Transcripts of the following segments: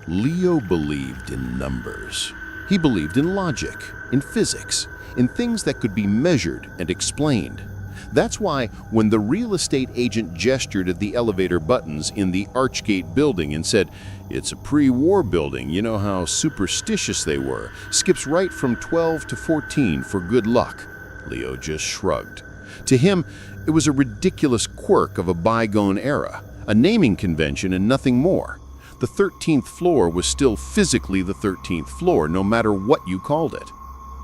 Leo believed in numbers. He believed in logic, in physics, in things that could be measured and explained. That's why when the real estate agent gestured at the elevator buttons in the Archgate building and said, "It's a pre-war building, you know how superstitious they were, skips right from 12 to 14 for good luck," Leo just shrugged. To him, it was a ridiculous quirk of a bygone era, a naming convention and nothing more. The 13th floor was still physically the 13th floor, no matter what you called it.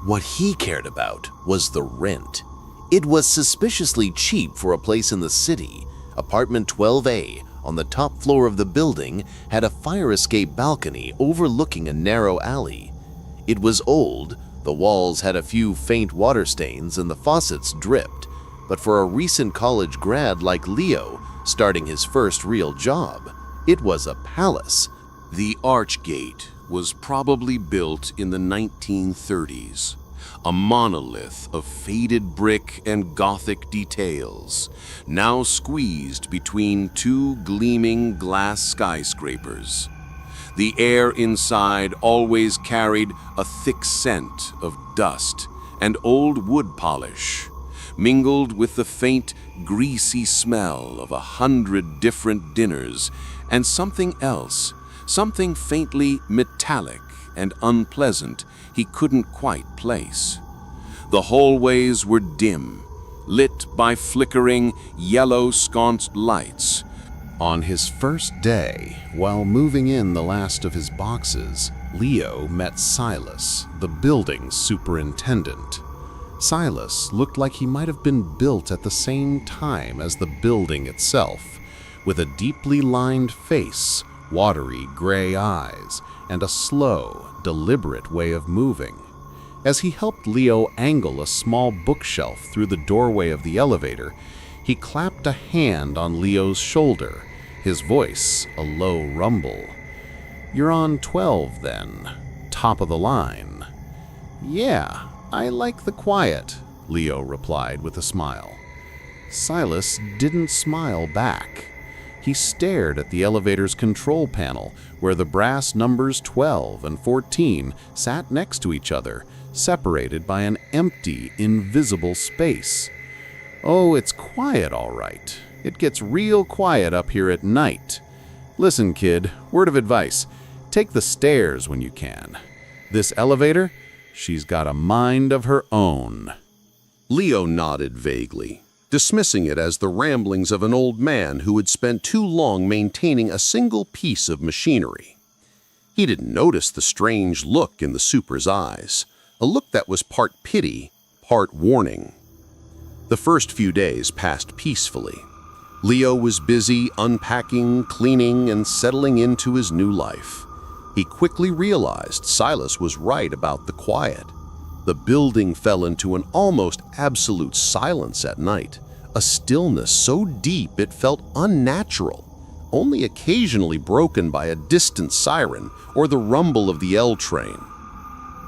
What he cared about was the rent. It was suspiciously cheap for a place in the city. Apartment 12A, on the top floor of the building, had a fire escape balcony overlooking a narrow alley. It was old, the walls had a few faint water stains and the faucets dripped, but for a recent college grad like Leo, starting his first real job, it was a palace. The Archgate was probably built in the 1930s. A monolith of faded brick and Gothic details, now squeezed between two gleaming glass skyscrapers. The air inside always carried a thick scent of dust and old wood polish, mingled with the faint, greasy smell of 100 different dinners and something else, something faintly metallic and unpleasant he couldn't quite place. The hallways were dim, lit by flickering, yellow-sconced lights. On his first day, while moving in the last of his boxes, Leo met Silas, the building superintendent. Silas looked like he might have been built at the same time as the building itself, with a deeply lined face, watery gray eyes, and a slow, deliberate way of moving. As he helped Leo angle a small bookshelf through the doorway of the elevator, he clapped a hand on Leo's shoulder, his voice a low rumble. "You're on 12 then, top of the line." "Yeah, I like the quiet," Leo replied with a smile. Silas didn't smile back. He stared at the elevator's control panel, where the brass numbers 12 and 14 sat next to each other, separated by an empty, invisible space. "Oh, it's quiet, all right. It gets real quiet up here at night. Listen, kid, word of advice. Take the stairs when you can. This elevator, she's got a mind of her own." Leo nodded vaguely, dismissing it as the ramblings of an old man who had spent too long maintaining a single piece of machinery. He didn't notice the strange look in the super's eyes, a look that was part pity, part warning. The first few days passed peacefully. Leo was busy unpacking, cleaning, and settling into his new life. He quickly realized Silas was right about the quiet. The building fell into an almost absolute silence at night, a stillness so deep it felt unnatural, only occasionally broken by a distant siren or the rumble of the L train.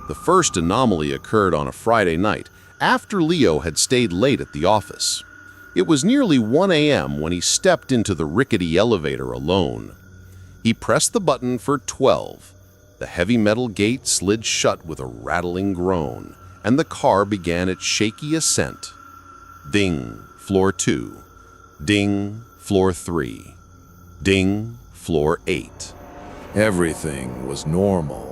The first anomaly occurred on a Friday night, after Leo had stayed late at the office. It was nearly 1 a.m. when he stepped into the rickety elevator alone. He pressed the button for 12. The heavy metal gate slid shut with a rattling groan, and the car began its shaky ascent. Ding, floor 2. Ding, floor 3. Ding, floor 8. Everything was normal.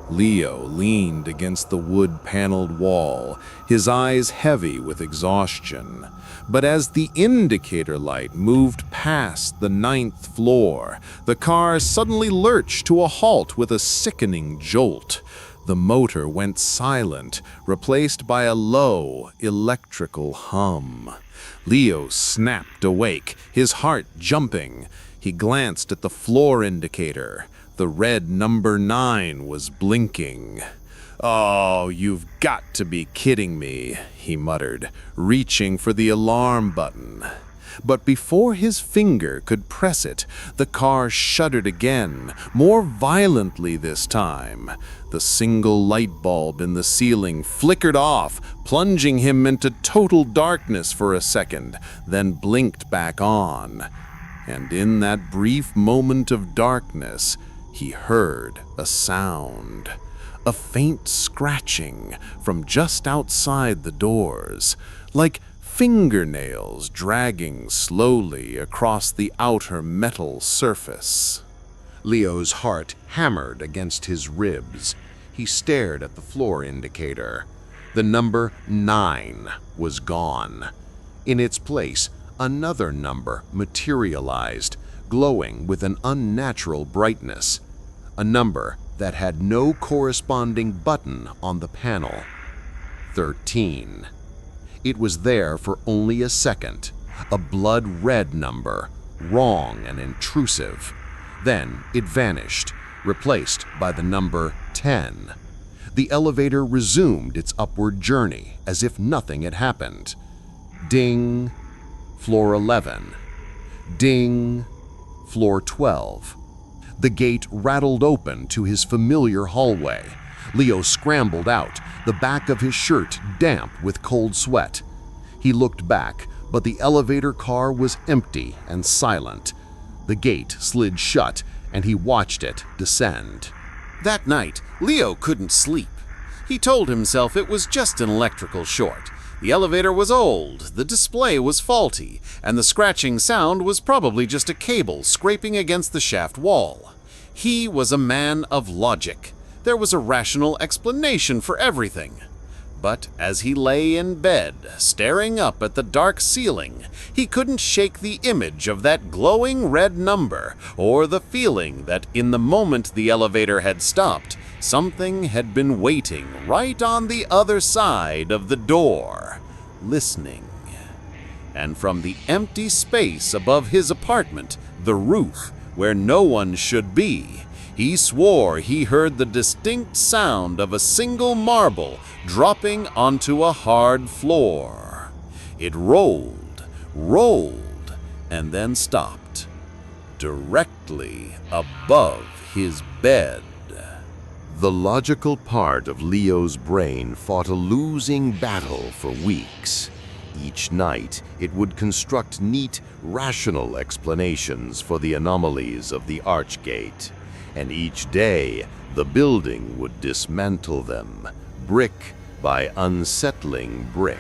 Leo leaned against the wood-paneled wall, his eyes heavy with exhaustion. But as the indicator light moved past the 9th floor, the car suddenly lurched to a halt with a sickening jolt. The motor went silent, replaced by a low, electrical hum. Leo snapped awake, his heart jumping. He glanced at the floor indicator. The red number 9 was blinking. "Oh, you've got to be kidding me," he muttered, reaching for the alarm button. But before his finger could press it, the car shuddered again, more violently this time. The single light bulb in the ceiling flickered off, plunging him into total darkness for a second, then blinked back on. And in that brief moment of darkness, He heard a sound, a faint scratching from just outside the doors, like fingernails dragging slowly across the outer metal surface. Leo's heart hammered against his ribs. He stared at the floor indicator. The number 9 was gone. In its place, another number materialized, glowing with an unnatural brightness. A number that had no corresponding button on the panel. 13. It was there for only a second, a blood-red number, wrong and intrusive. Then it vanished, replaced by the number 10. The elevator resumed its upward journey as if nothing had happened. Ding, floor 11. Ding, floor 12. The gate rattled open to his familiar hallway. Leo scrambled out, the back of his shirt damp with cold sweat. He looked back, but the elevator car was empty and silent. The gate slid shut, and he watched it descend. That night, Leo couldn't sleep. He told himself it was just an electrical short. The elevator was old, the display was faulty, and the scratching sound was probably just a cable scraping against the shaft wall. He was a man of logic. There was a rational explanation for everything. But as he lay in bed, staring up at the dark ceiling, he couldn't shake the image of that glowing red number, or the feeling that in the moment the elevator had stopped, something had been waiting right on the other side of the door, listening. And from the empty space above his apartment, the roof, where no one should be, he swore he heard the distinct sound of a single marble dropping onto a hard floor. It rolled, and then stopped, directly above his bed. The logical part of Leo's brain fought a losing battle for weeks. Each night, it would construct neat, rational explanations for the anomalies of the Archgate. And each day, the building would dismantle them, brick by unsettling brick.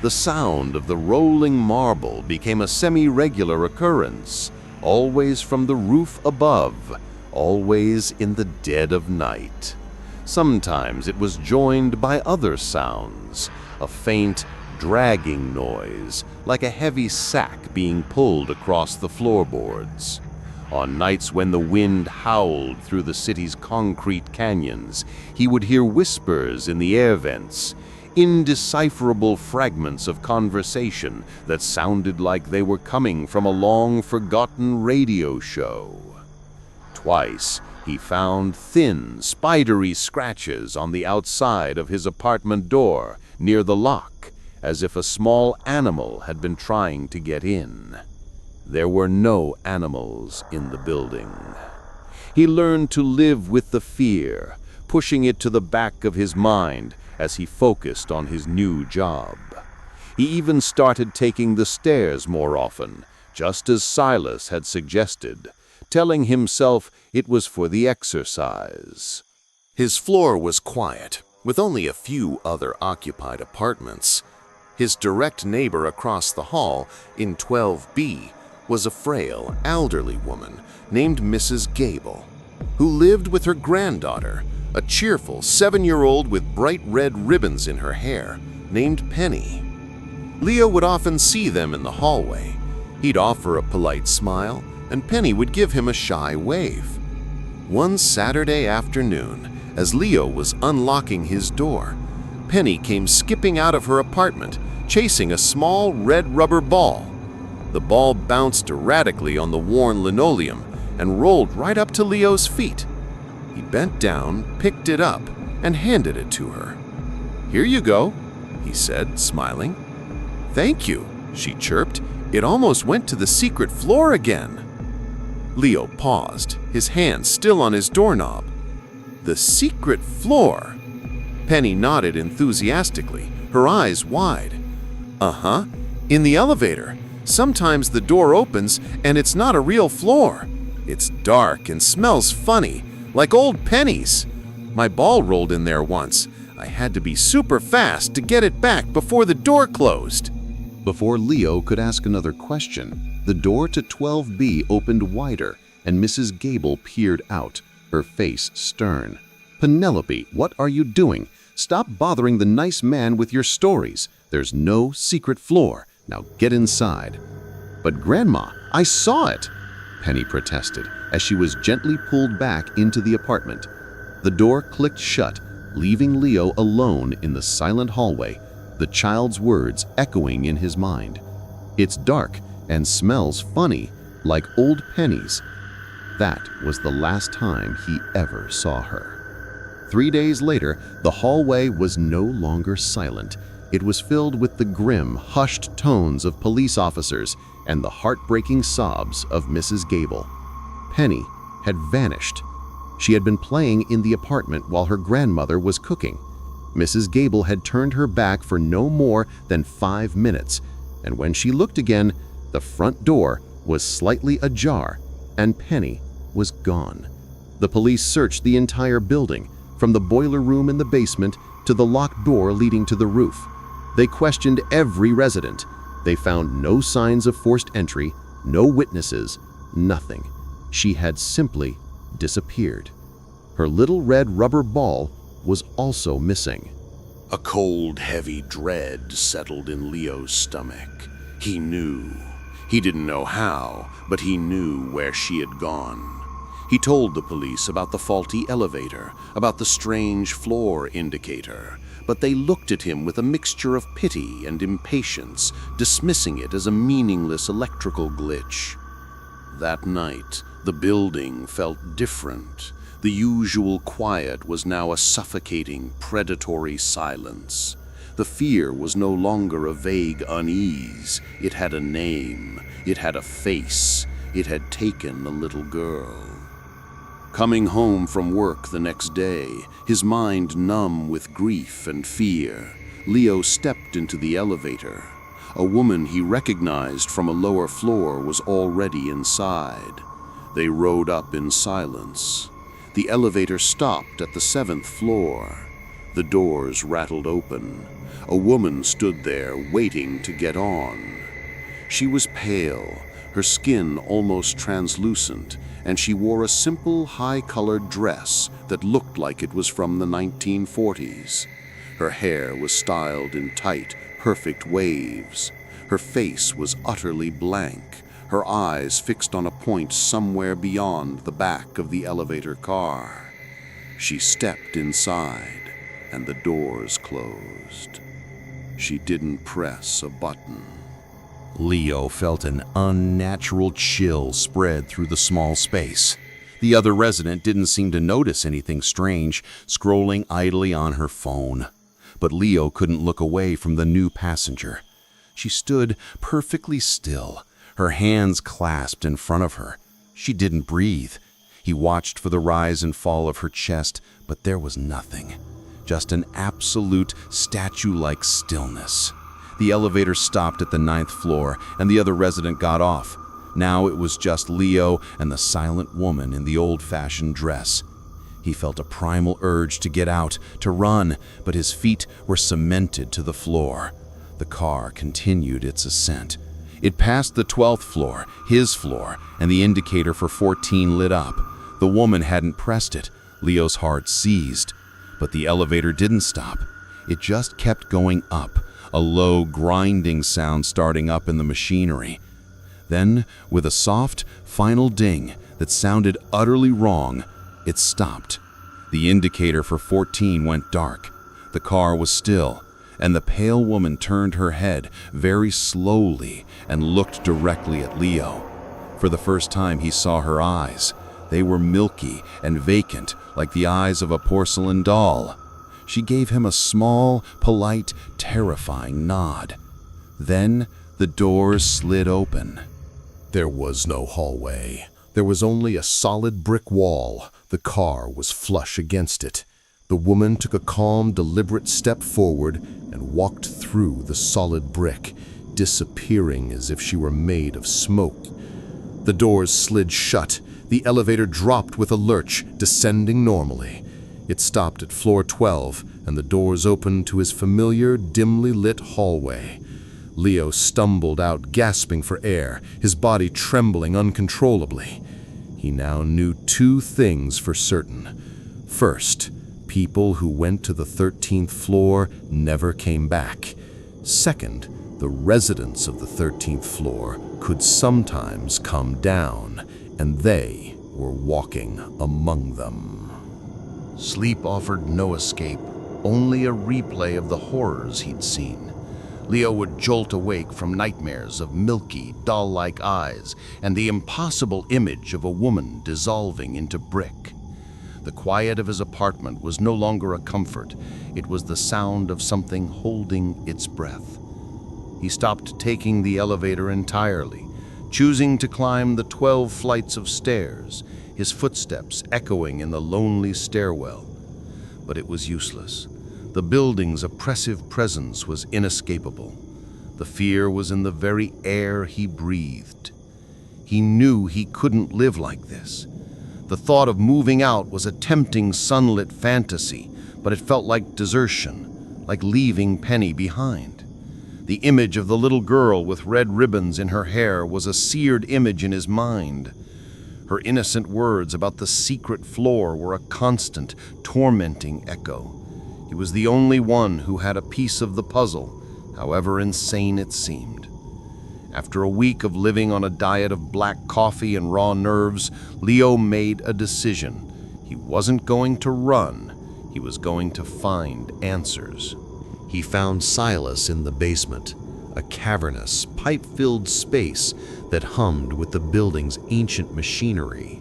The sound of the rolling marble became a semi-regular occurrence, always from the roof above, always in the dead of night. Sometimes it was joined by other sounds, a faint, dragging noise, like a heavy sack being pulled across the floorboards. On nights when the wind howled through the city's concrete canyons, he would hear whispers in the air vents, indecipherable fragments of conversation that sounded like they were coming from a long-forgotten radio show. Twice, he found thin, spidery scratches on the outside of his apartment door near the lock, as if a small animal had been trying to get in. There were no animals in the building. He learned to live with the fear, pushing it to the back of his mind as he focused on his new job. He even started taking the stairs more often, just as Silas had suggested, telling himself it was for the exercise. His floor was quiet, with only a few other occupied apartments. His direct neighbor across the hall, in 12B, was a frail, elderly woman named Mrs. Gable, who lived with her granddaughter, a cheerful 7-year-old with bright red ribbons in her hair, named Penny. Leo would often see them in the hallway. He'd offer a polite smile, and Penny would give him a shy wave. One Saturday afternoon, as Leo was unlocking his door, Penny came skipping out of her apartment, chasing a small red rubber ball. The ball bounced erratically on the worn linoleum and rolled right up to Leo's feet. He bent down, picked it up, and handed it to her. "Here you go," he said, smiling. "Thank you," she chirped. "It almost went to the secret floor again." Leo paused, his hand still on his doorknob. "The secret floor?" Penny nodded enthusiastically, her eyes wide. "Uh-huh, in the elevator. Sometimes the door opens and it's not a real floor. It's dark and smells funny, like old pennies. My ball rolled in there once. I had to be super fast to get it back before the door closed." Before Leo could ask another question, the door to 12B opened wider and Mrs. Gable peered out, her face stern. "Penelope, what are you doing? Stop bothering the nice man with your stories. There's no secret floor. Now get inside." "But Grandma, I saw it," Penny protested as she was gently pulled back into the apartment. The door clicked shut, leaving Leo alone in the silent hallway, the child's words echoing in his mind. "It's dark and smells funny, like old pennies." That was the last time he ever saw her. 3 days later, the hallway was no longer silent. It was filled with the grim, hushed tones of police officers and the heartbreaking sobs of Mrs. Gable. Penny had vanished. She had been playing in the apartment while her grandmother was cooking. Mrs. Gable had turned her back for no more than 5 minutes, and when she looked again, the front door was slightly ajar, and Penny was gone. The police searched the entire building, from the boiler room in the basement to the locked door leading to the roof. They questioned every resident. They found no signs of forced entry, no witnesses, nothing. She had simply disappeared. Her little red rubber ball was also missing. A cold, heavy dread settled in Leo's stomach. He knew. He didn't know how, but he knew where she had gone. He told the police about the faulty elevator, about the strange floor indicator, but they looked at him with a mixture of pity and impatience, dismissing it as a meaningless electrical glitch. That night, the building felt different. The usual quiet was now a suffocating, predatory silence. The fear was no longer a vague unease. It had a name. It had a face. It had taken a little girl. Coming home from work the next day, his mind numb with grief and fear, Leo stepped into the elevator. A woman he recognized from a lower floor was already inside. They rode up in silence. The elevator stopped at the 7th floor. The doors rattled open. A woman stood there waiting to get on. She was pale, her skin almost translucent, and she wore a simple, high-colored dress that looked like it was from the 1940s. Her hair was styled in tight, perfect waves. Her face was utterly blank, her eyes fixed on a point somewhere beyond the back of the elevator car. She stepped inside, and the doors closed. She didn't press a button. Leo felt an unnatural chill spread through the small space. The other resident didn't seem to notice anything strange, scrolling idly on her phone. But Leo couldn't look away from the new passenger. She stood perfectly still, her hands clasped in front of her. She didn't breathe. He watched for the rise and fall of her chest, but there was nothing. Just an absolute statue-like stillness. The elevator stopped at the 9th floor, and the other resident got off. Now it was just Leo and the silent woman in the old-fashioned dress. He felt a primal urge to get out, to run, but his feet were cemented to the floor. The car continued its ascent. It passed the 12th floor, his floor, and the indicator for 14 lit up. The woman hadn't pressed it. Leo's heart seized. But the elevator didn't stop. It just kept going up, a low, grinding sound starting up in the machinery. Then, with a soft, final ding that sounded utterly wrong, it stopped. The indicator for 14 went dark. The car was still, and the pale woman turned her head very slowly and looked directly at Leo. For the first time he saw her eyes. They were milky and vacant, like the eyes of a porcelain doll. She gave him a small, polite, terrifying nod. Then the doors slid open. There was no hallway. There was only a solid brick wall. The car was flush against it. The woman took a calm, deliberate step forward and walked through the solid brick, disappearing as if she were made of smoke. The doors slid shut. The elevator dropped with a lurch, descending normally. It stopped at floor 12, and the doors opened to his familiar, dimly lit hallway. Leo stumbled out, gasping for air, his body trembling uncontrollably. He now knew two things for certain. First, people who went to the 13th floor never came back. Second, the residents of the 13th floor could sometimes come down, and they were walking among them. Sleep offered no escape, only a replay of the horrors he'd seen. Leo would jolt awake from nightmares of milky, doll-like eyes and the impossible image of a woman dissolving into brick. The quiet of his apartment was no longer a comfort. It was the sound of something holding its breath. He stopped taking the elevator entirely, choosing to climb the 12 flights of stairs, his footsteps echoing in the lonely stairwell. But it was useless. The building's oppressive presence was inescapable. The fear was in the very air he breathed. He knew he couldn't live like this. The thought of moving out was a tempting sunlit fantasy, but it felt like desertion, like leaving Penny behind. The image of the little girl with red ribbons in her hair was a seared image in his mind. Her innocent words about the secret floor were a constant, tormenting echo. He was the only one who had a piece of the puzzle, however insane it seemed. After a week of living on a diet of black coffee and raw nerves, Leo made a decision. He wasn't going to run. He was going to find answers. He found Silas in the basement, a cavernous, pipe-filled space that hummed with the building's ancient machinery.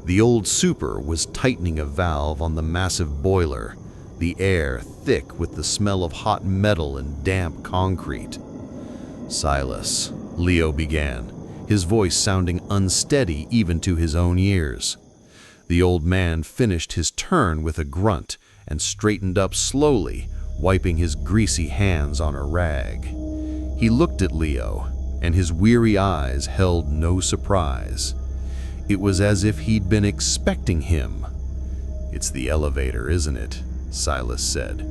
The old super was tightening a valve on the massive boiler, the air thick with the smell of hot metal and damp concrete. "Silas," Leo began, his voice sounding unsteady even to his own ears. The old man finished his turn with a grunt and straightened up slowly, wiping his greasy hands on a rag. He looked at Leo, and his weary eyes held no surprise. It was as if he'd been expecting him. "It's the elevator, isn't it?" Silas said,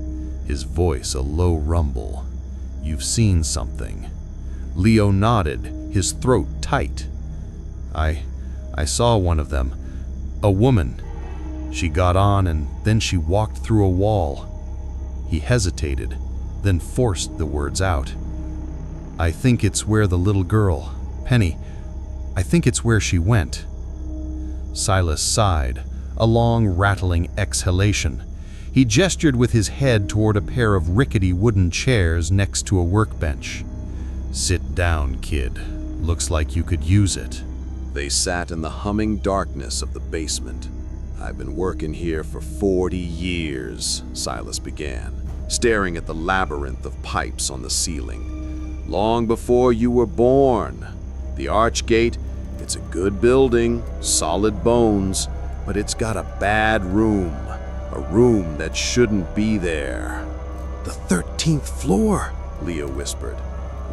his voice a low rumble. "You've seen something." Leo nodded, his throat tight. I saw one of them. A woman. She got on and then she walked through a wall." He hesitated, then forced the words out. "I think it's where the little girl, Penny, I think it's where she went." Silas sighed, a long rattling exhalation. He gestured with his head toward a pair of rickety wooden chairs next to a workbench. "Sit down, kid. Looks like you could use it." They sat in the humming darkness of the basement. "I've been working here for 40 years, Silas began, staring at the labyrinth of pipes on the ceiling. "Long before you were born. The Archgate, it's a good building, solid bones, but it's got a bad room, a room that shouldn't be there." "The 13th floor," Leo whispered.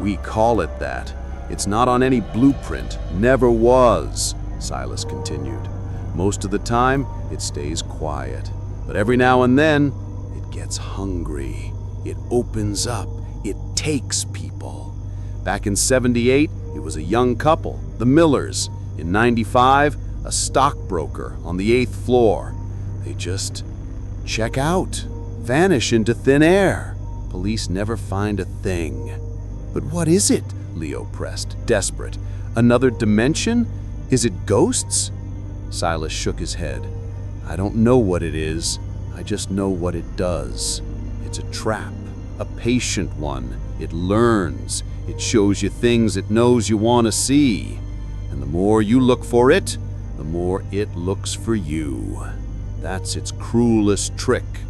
"We call it that. It's not on any blueprint, never was," Silas continued. "Most of the time, it stays quiet. But every now and then, it gets hungry. It opens up. It takes people. Back in '78, it was a young couple, the Millers. In '95, a stockbroker on the 8th floor. They just check out, vanish into thin air. Police never find a thing." "But what is it?" Leo pressed, desperate. "Another dimension? Is it ghosts?" Silas shook his head. "I don't know what it is. I just know what it does. It's a trap, a patient one. It learns. It shows you things it knows you want to see. And the more you look for it, the more it looks for you. That's its cruelest trick.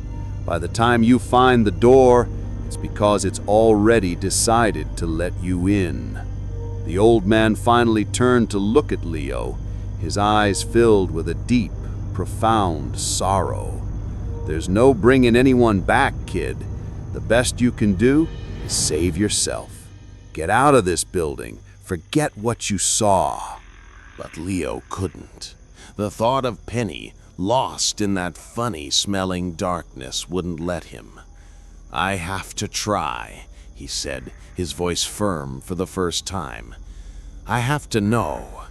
By the time you find the door, it's because it's already decided to let you in." The old man finally turned to look at Leo, his eyes filled with a deep, profound sorrow. "There's no bringing anyone back, kid. The best you can do is save yourself. Get out of this building. Forget what you saw." But Leo couldn't. The thought of Penny, lost in that funny-smelling darkness, wouldn't let him. "I have to try," he said, his voice firm for the first time. "I have to know."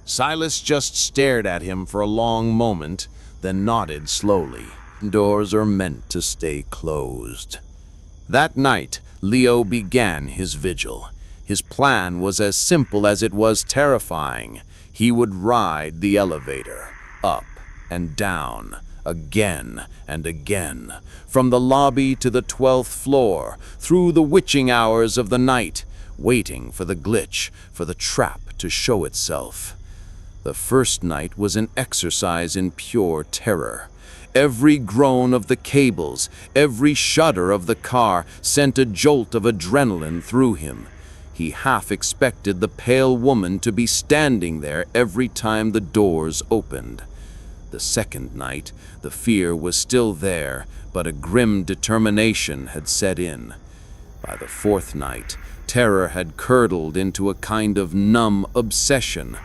Silas just stared at him for a long moment, then nodded slowly. Doors are meant to stay closed. That night, Leo began his vigil. His plan was as simple as it was terrifying. He would ride the elevator, up and down, again and again, from the lobby to the 12th floor, through the witching hours of the night, waiting for the glitch, for the trap to show itself. The first night was an exercise in pure terror. Every groan of the cables, every shudder of the car sent a jolt of adrenaline through him. He half expected the pale woman to be standing there every time the doors opened. The second night, the fear was still there, but a grim determination had set in. By the fourth night, terror had curdled into a kind of numb obsession.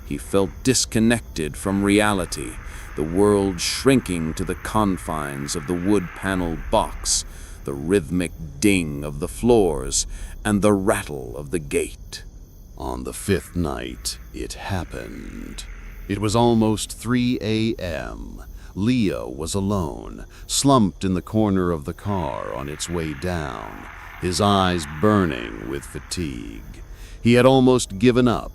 He felt disconnected from reality, the world shrinking to the confines of the wood-paneled box, the rhythmic ding of the floors, and the rattle of the gate. On the fifth night, it happened. It was almost 3 a.m. Leo was alone, slumped in the corner of the car on its way down, his eyes burning with fatigue. He had almost given up.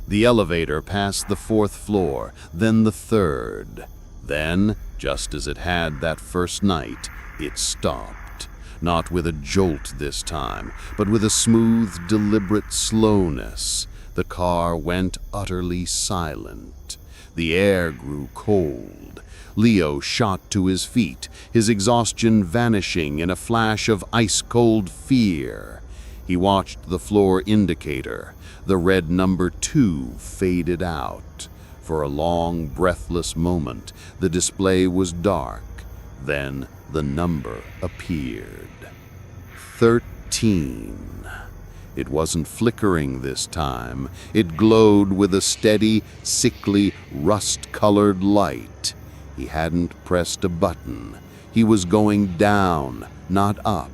The elevator passed the 4th floor, then the 3rd. Then, just as it had that first night, it stopped. Not with a jolt this time, but with a smooth, deliberate slowness. The car went utterly silent. The air grew cold. Leo shot to his feet, his exhaustion vanishing in a flash of ice-cold fear. He watched the floor indicator. The red number 2 faded out. For a long, breathless moment, the display was dark. Then the number appeared. 13. It wasn't flickering this time. It glowed with a steady, sickly, rust-colored light. He hadn't pressed a button. He was going down, not up.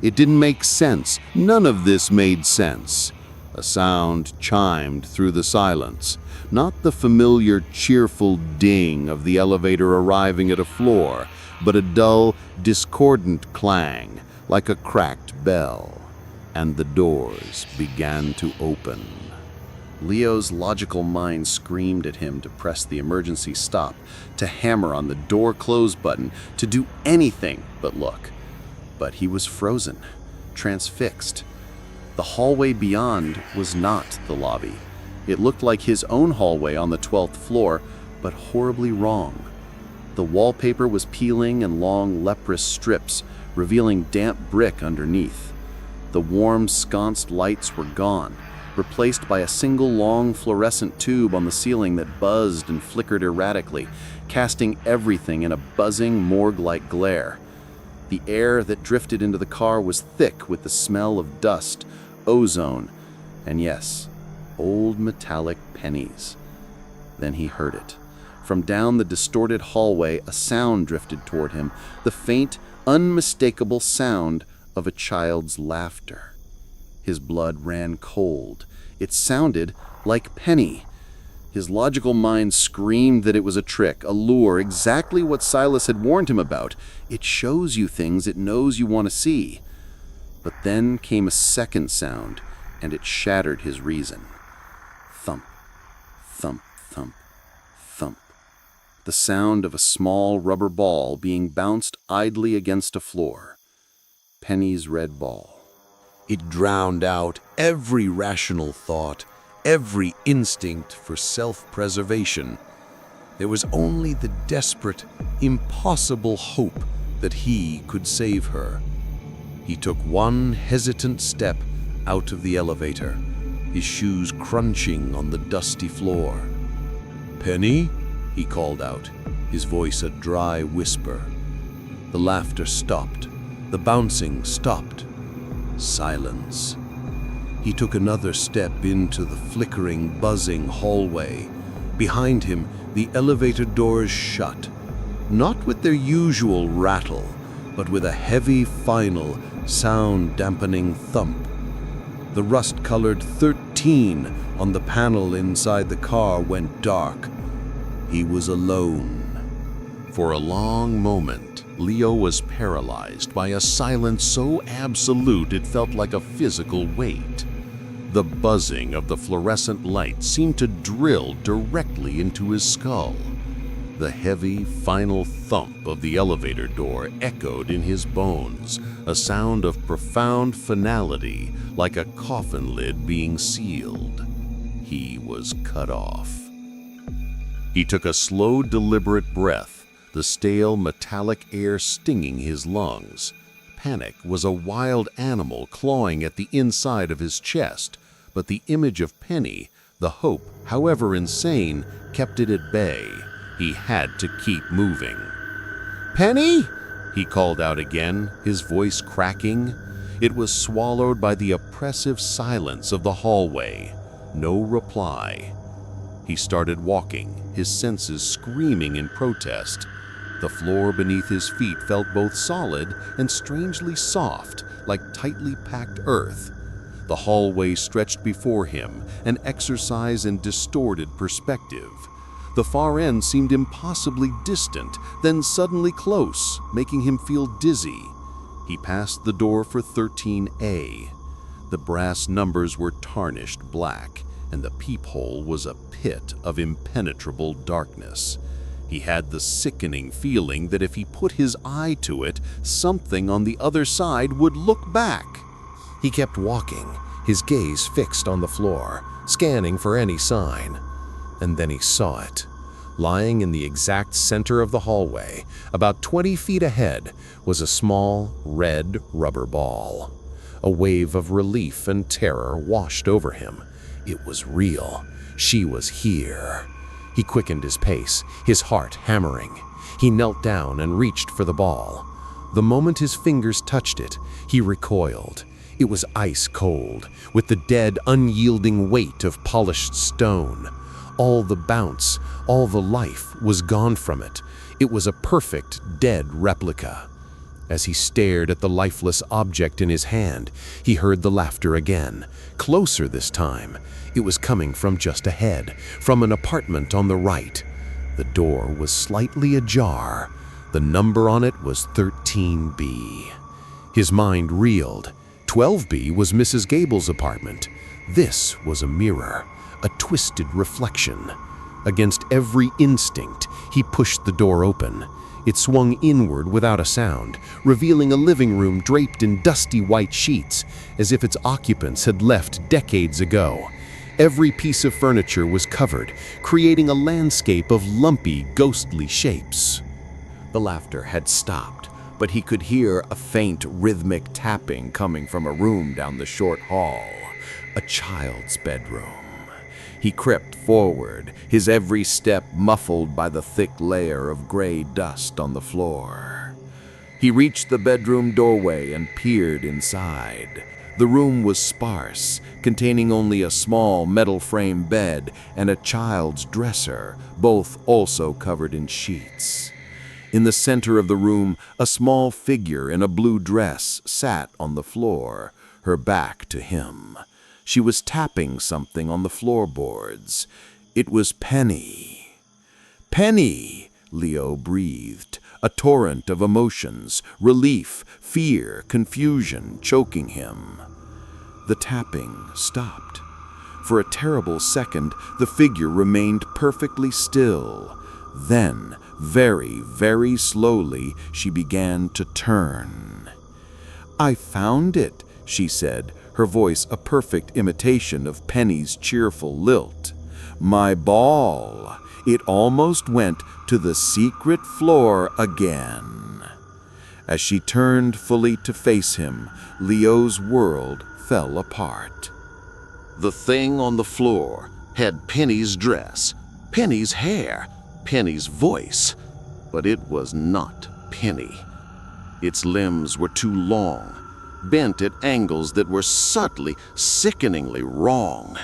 It didn't make sense. None of this made sense. A sound chimed through the silence. Not the familiar, cheerful ding of the elevator arriving at a floor, but a dull, discordant clang, like a cracked bell. And the doors began to open. Leo's logical mind screamed at him to press the emergency stop, to hammer on the door close button, to do anything but look. But he was frozen, transfixed. The hallway beyond was not the lobby. It looked like his own hallway on the 12th floor, but horribly wrong. The wallpaper was peeling in long, leprous strips, revealing damp brick underneath. The warm, sconced lights were gone, replaced by a single long fluorescent tube on the ceiling that buzzed and flickered erratically, casting everything in a buzzing, morgue-like glare. The air that drifted into the car was thick with the smell of dust, ozone, and yes, old metallic pennies. Then he heard it. From down the distorted hallway, a sound drifted toward him, the faint, unmistakable sound of a child's laughter. His blood ran cold. It sounded like Penny. His logical mind screamed that it was a trick, a lure, exactly what Silas had warned him about. It shows you things it knows you want to see. But then came a second sound, and it shattered his reason. Thump, thump, thump, thump. The sound of a small rubber ball being bounced idly against a floor. Penny's red ball. It drowned out every rational thought, every instinct for self-preservation. There was only the desperate, impossible hope that he could save her. He took one hesitant step out of the elevator, his shoes crunching on the dusty floor. "Penny?" he called out, his voice a dry whisper. The laughter stopped. The bouncing stopped. Silence. He took another step into the flickering, buzzing hallway. Behind him, the elevator doors shut, not with their usual rattle, but with a heavy, final, sound-dampening thump. The rust-colored 13 on the panel inside the car went dark. He was alone. For a long moment, Leo was paralyzed by a silence so absolute it felt like a physical weight. The buzzing of the fluorescent light seemed to drill directly into his skull. The heavy, final thump of the elevator door echoed in his bones, a sound of profound finality, like a coffin lid being sealed. He was cut off. He took a slow, deliberate breath, the stale, metallic air stinging his lungs. Panic was a wild animal clawing at the inside of his chest, but the image of Penny, the hope, however insane, kept it at bay. He had to keep moving. "Penny?" he called out again, his voice cracking. It was swallowed by the oppressive silence of the hallway. No reply. He started walking, his senses screaming in protest. The floor beneath his feet felt both solid and strangely soft, like tightly packed earth. The hallway stretched before him, an exercise in distorted perspective. The far end seemed impossibly distant, then suddenly close, making him feel dizzy. He passed the door for 13A. The brass numbers were tarnished black, and the peephole was a pit of impenetrable darkness. He had the sickening feeling that if he put his eye to it, something on the other side would look back. He kept walking, his gaze fixed on the floor, scanning for any sign. And then he saw it. Lying in the exact center of the hallway, about 20 feet ahead, was a small, red rubber ball. A wave of relief and terror washed over him. It was real. She was here. He quickened his pace, his heart hammering. He knelt down and reached for the ball. The moment his fingers touched it, he recoiled. It was ice cold, with the dead, unyielding weight of polished stone. All the bounce, all the life was gone from it. It was a perfect, dead replica. As he stared at the lifeless object in his hand, he heard the laughter again, closer this time. It was coming from just ahead, from an apartment on the right. The door was slightly ajar. The number on it was 13B. His mind reeled. 12B was Mrs. Gable's apartment. This was a mirror, a twisted reflection. Against every instinct, he pushed the door open. It swung inward without a sound, revealing a living room draped in dusty white sheets, as if its occupants had left decades ago. Every piece of furniture was covered, creating a landscape of lumpy, ghostly shapes. The laughter had stopped, but he could hear a faint, rhythmic tapping coming from a room down the short hall, a child's bedroom. He crept forward, his every step muffled by the thick layer of gray dust on the floor. He reached the bedroom doorway and peered inside. The room was sparse, containing only a small metal frame bed and a child's dresser, both also covered in sheets. In the center of the room, a small figure in a blue dress sat on the floor, her back to him. She was tapping something on the floorboards. It was Penny. "Penny!" Leo breathed, a torrent of emotions, relief, fear, confusion choking him. The tapping stopped. For a terrible second, the figure remained perfectly still. Then, very, very slowly, she began to turn. "I found it," she said, her voice a perfect imitation of Penny's cheerful lilt. "My ball. It almost went to the secret floor again." As she turned fully to face him, Leo's world fell apart. The thing on the floor had Penny's dress, Penny's hair, Penny's voice, but it was not Penny. Its limbs were too long, bent at angles that were subtly, sickeningly wrong.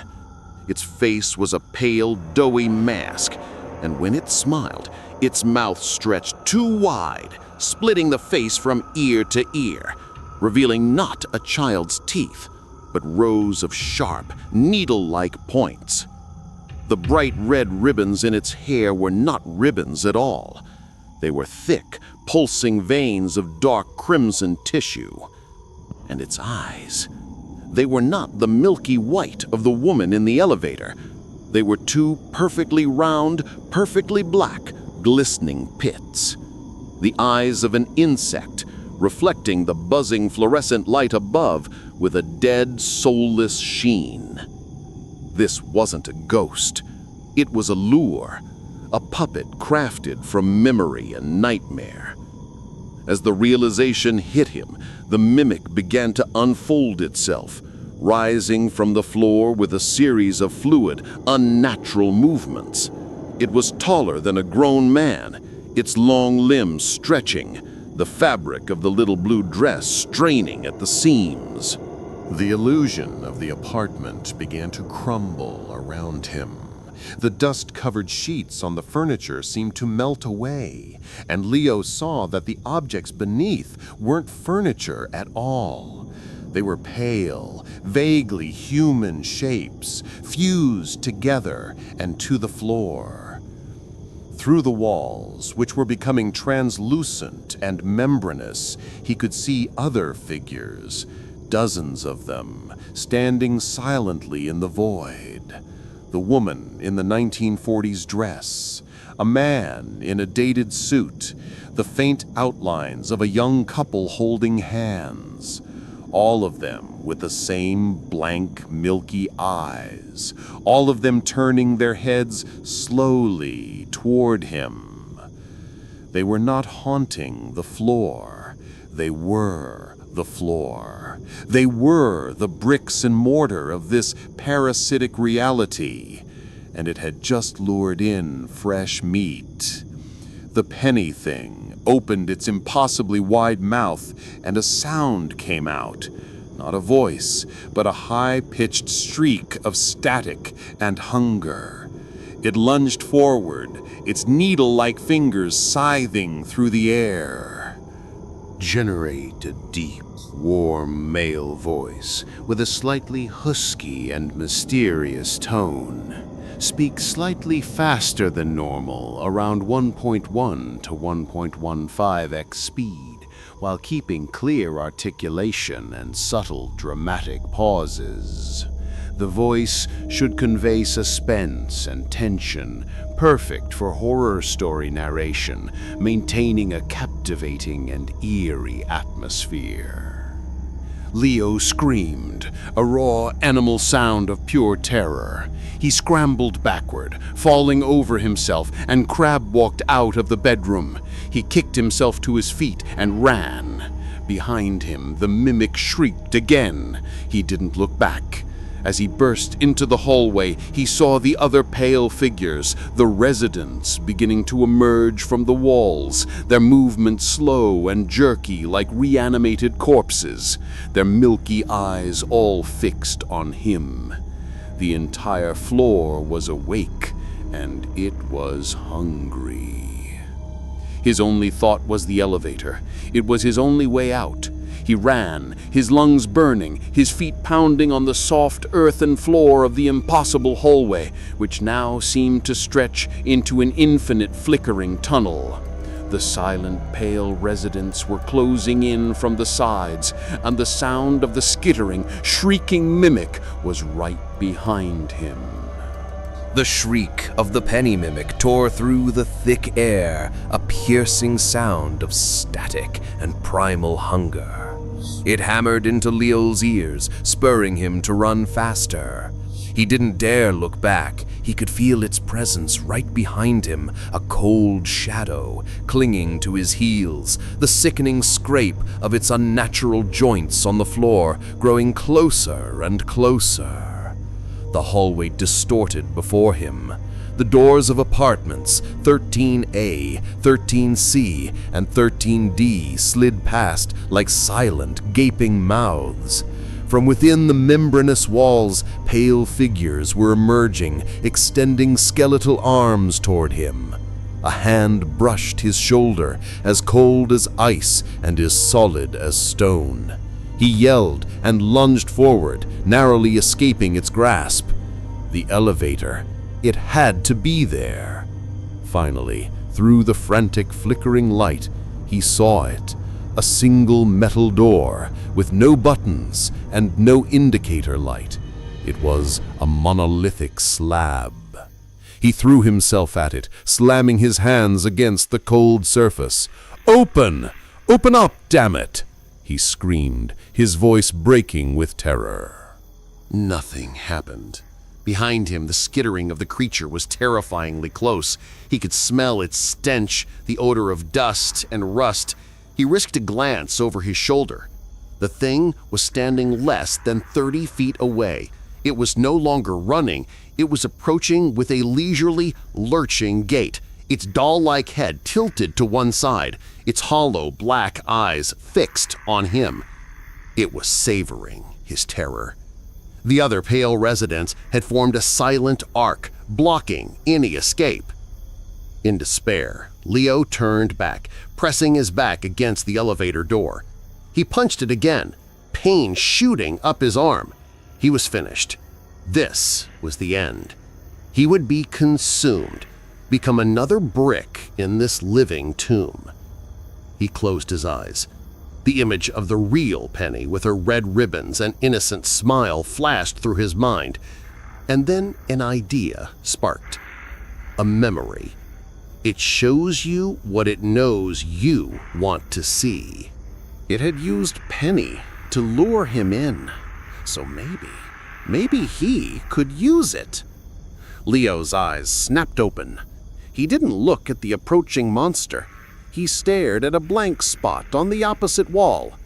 Its face was a pale, doughy mask, and when it smiled, its mouth stretched too wide, splitting the face from ear to ear, revealing not a child's teeth, but rows of sharp, needle-like points. The bright red ribbons in its hair were not ribbons at all. They were thick, pulsing veins of dark crimson tissue. And its eyes, they were not the milky white of the woman in the elevator. They were two perfectly round, perfectly black, glistening pits. The eyes of an insect, reflecting the buzzing fluorescent light above with a dead, soulless sheen. This wasn't a ghost. It was a lure, a puppet crafted from memory and nightmare. As the realization hit him, the mimic began to unfold itself, rising from the floor with a series of fluid, unnatural movements. It was taller than a grown man, its long limbs stretching, the fabric of the little blue dress straining at the seams. The illusion of the apartment began to crumble around him. The dust-covered sheets on the furniture seemed to melt away, and Leo saw that the objects beneath weren't furniture at all. They were pale, vaguely human shapes, fused together and to the floor. Through the walls, which were becoming translucent and membranous, he could see other figures, dozens of them, standing silently in the void. The woman in the 1940s dress, a man in a dated suit, the faint outlines of a young couple holding hands, all of them with the same blank, milky eyes, all of them turning their heads slowly toward him. They were not haunting the floor, they were the floor. They were the bricks and mortar of this parasitic reality, and it had just lured in fresh meat. The penny thing opened its impossibly wide mouth, and a sound came out. Not a voice, but a high-pitched shriek of static and hunger. It lunged forward, its needle-like fingers scything through the air. Generate a deep, warm male voice with a slightly husky and mysterious tone. Speak slightly faster than normal, around 1.1 to 1.15x speed, while keeping clear articulation and subtle dramatic pauses. The voice should convey suspense and tension, perfect for horror story narration, maintaining a captivating and eerie atmosphere. Leo screamed, a raw animal sound of pure terror. He scrambled backward, falling over himself, and crab-walked out of the bedroom. He kicked himself to his feet and ran. Behind him, the mimic shrieked again. He didn't look back. As he burst into the hallway, he saw the other pale figures, the residents, beginning to emerge from the walls, their movements slow and jerky like reanimated corpses, their milky eyes all fixed on him. The entire floor was awake, and it was hungry. His only thought was the elevator. It was his only way out. He ran, his lungs burning, his feet pounding on the soft earthen floor of the impossible hallway, which now seemed to stretch into an infinite flickering tunnel. The silent, pale residents were closing in from the sides, and the sound of the skittering, shrieking mimic was right behind him. The shriek of the penny mimic tore through the thick air, a piercing sound of static and primal hunger. It hammered into Leo's ears, spurring him to run faster. He didn't dare look back. He could feel its presence right behind him, a cold shadow clinging to his heels, the sickening scrape of its unnatural joints on the floor growing closer and closer. The hallway distorted before him. The doors of apartments 13A, 13C, and 13D slid past like silent, gaping mouths. From within the membranous walls, pale figures were emerging, extending skeletal arms toward him. A hand brushed his shoulder, as cold as ice and as solid as stone. He yelled and lunged forward, narrowly escaping its grasp. The elevator. It had to be there. Finally, through the frantic, flickering light, he saw it. A single metal door with no buttons and no indicator light. It was a monolithic slab. He threw himself at it, slamming his hands against the cold surface. "Open! Open up, damn it!" he screamed, his voice breaking with terror. Nothing happened. Behind him, the skittering of the creature was terrifyingly close. He could smell its stench, the odor of dust and rust. He risked a glance over his shoulder. The thing was standing less than 30 feet away. It was no longer running. It was approaching with a leisurely, lurching gait, its doll-like head tilted to one side, its hollow black eyes fixed on him. It was savoring his terror. The other pale residents had formed a silent arc, blocking any escape. In despair, Leo turned back, pressing his back against the elevator door. He punched it again, pain shooting up his arm. He was finished. This was the end. He would be consumed, become another brick in this living tomb. He closed his eyes. The image of the real Penny with her red ribbons and innocent smile flashed through his mind. And then an idea sparked. A memory. It shows you what it knows you want to see. It had used Penny to lure him in. So maybe he could use it. Leo's eyes snapped open. He didn't look at the approaching monster. He stared at a blank spot on the opposite wall.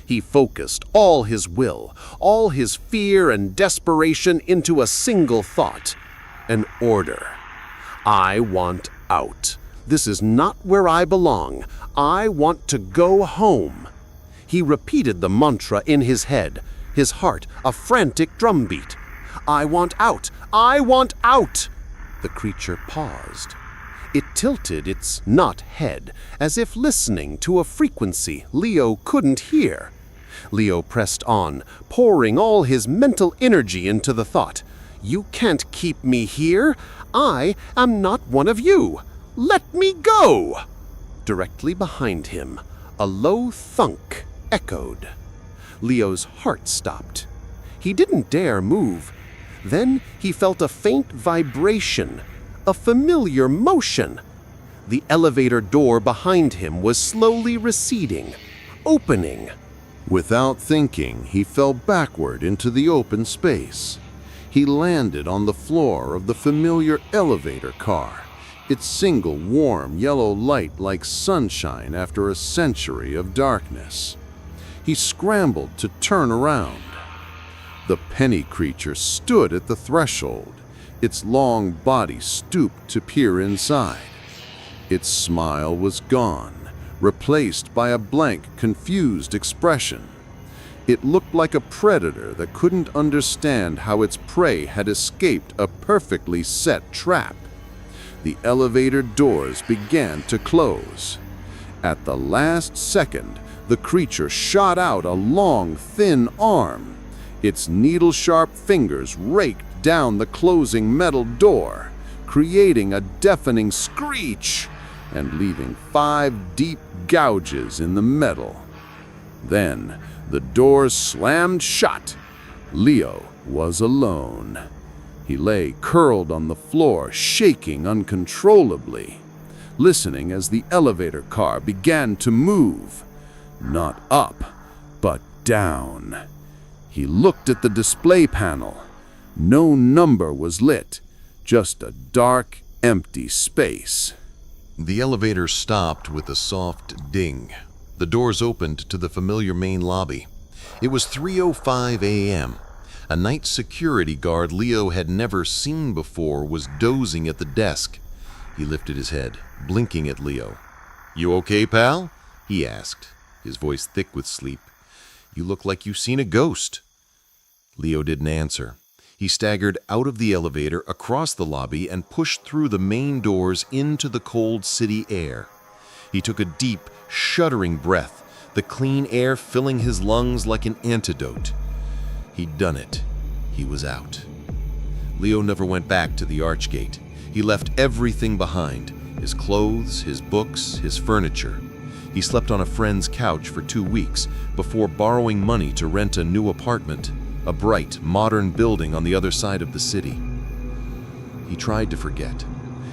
He focused all his will, all his fear and desperation into a single thought, an order. I want out. This is not where I belong. I want to go home. He repeated the mantra in his head, his heart a frantic drumbeat. I want out. I want out. The creature paused. It tilted its not head, as if listening to a frequency Leo couldn't hear. Leo pressed on, pouring all his mental energy into the thought. You can't keep me here. I am not one of you. Let me go! Directly behind him, a low thunk echoed. Leo's heart stopped. He didn't dare move. Then he felt a faint vibration, a familiar motion. The elevator door behind him was slowly receding, opening. Without thinking, he fell backward into the open space. He landed on the floor of the familiar elevator car, its single warm yellow light like sunshine after a century of darkness. He scrambled to turn around. The penny creature stood at the threshold, its long body stooped to peer inside. Its smile was gone, replaced by a blank, confused expression. It looked like a predator that couldn't understand how its prey had escaped a perfectly set trap. The elevator doors began to close. At the last second, the creature shot out a long, thin arm. Its needle-sharp fingers raked down the closing metal door, creating a deafening screech and leaving 5 deep gouges in the metal. Then, the doors slammed shut. Leo was alone. He lay curled on the floor, shaking uncontrollably, listening as the elevator car began to move. Not up, but down. He looked at the display panel. No number was lit, just a dark, empty space. The elevator stopped with a soft ding. The doors opened to the familiar main lobby. It was 3:05 a.m. A night security guard Leo had never seen before was dozing at the desk. He lifted his head, blinking at Leo. "You okay, pal?" he asked, his voice thick with sleep. "You look like you've seen a ghost." Leo didn't answer. He staggered out of the elevator, across the lobby, and pushed through the main doors into the cold city air. He took a deep, shuddering breath, the clean air filling his lungs like an antidote. He'd done it. He was out. Leo never went back to the Archgate. He left everything behind, his clothes, his books, his furniture. He slept on a friend's couch for 2 weeks before borrowing money to rent a new apartment, a bright, modern building on the other side of the city. He tried to forget.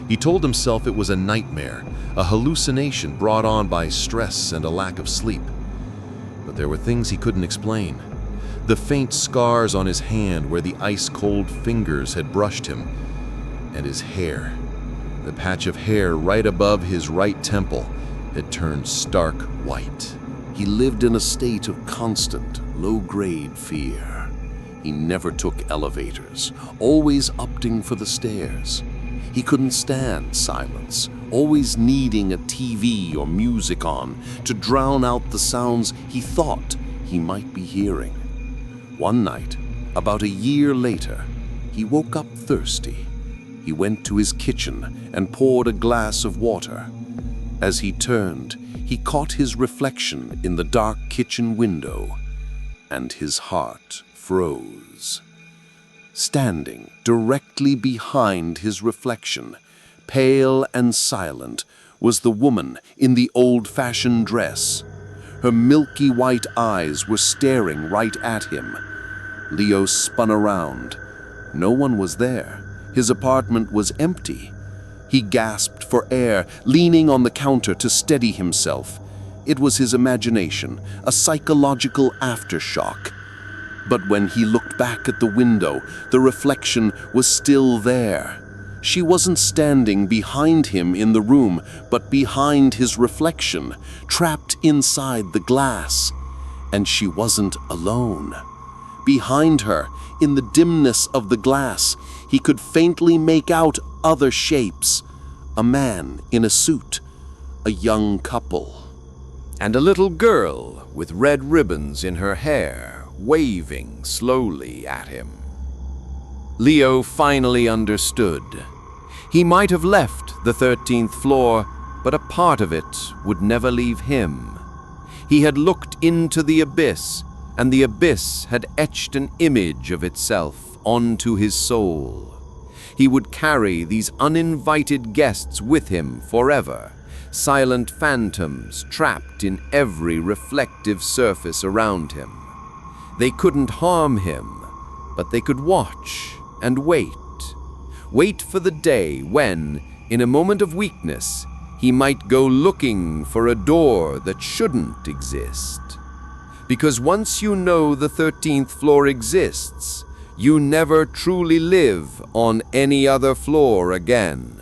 He told himself it was a nightmare, a hallucination brought on by stress and a lack of sleep. But there were things he couldn't explain. The faint scars on his hand where the ice-cold fingers had brushed him, and his hair. The patch of hair right above his right temple had turned stark white. He lived in a state of constant, low-grade fear. He never took elevators, always opting for the stairs. He couldn't stand silence, always needing a TV or music on to drown out the sounds he thought he might be hearing. One night, about a year later, he woke up thirsty. He went to his kitchen and poured a glass of water. As he turned, he caught his reflection in the dark kitchen window, and his heart froze. Standing directly behind his reflection, pale and silent, was the woman in the old-fashioned dress. Her milky white eyes were staring right at him. Leo spun around. No one was there. His apartment was empty. He gasped for air, leaning on the counter to steady himself. It was his imagination, a psychological aftershock. But when he looked back at the window, the reflection was still there. She wasn't standing behind him in the room, but behind his reflection, trapped inside the glass. And she wasn't alone. Behind her, in the dimness of the glass, he could faintly make out other shapes. A man in a suit, a young couple, And a little girl with red ribbons in her hair, waving slowly at him. Leo finally understood. He might have left the 13th floor, but a part of it would never leave him. He had looked into the abyss, and the abyss had etched an image of itself onto his soul. He would carry these uninvited guests with him forever, silent phantoms trapped in every reflective surface around him. They couldn't harm him, but they could watch and wait. Wait for the day when, in a moment of weakness, he might go looking for a door that shouldn't exist. Because once you know the 13th floor exists, you never truly live on any other floor again.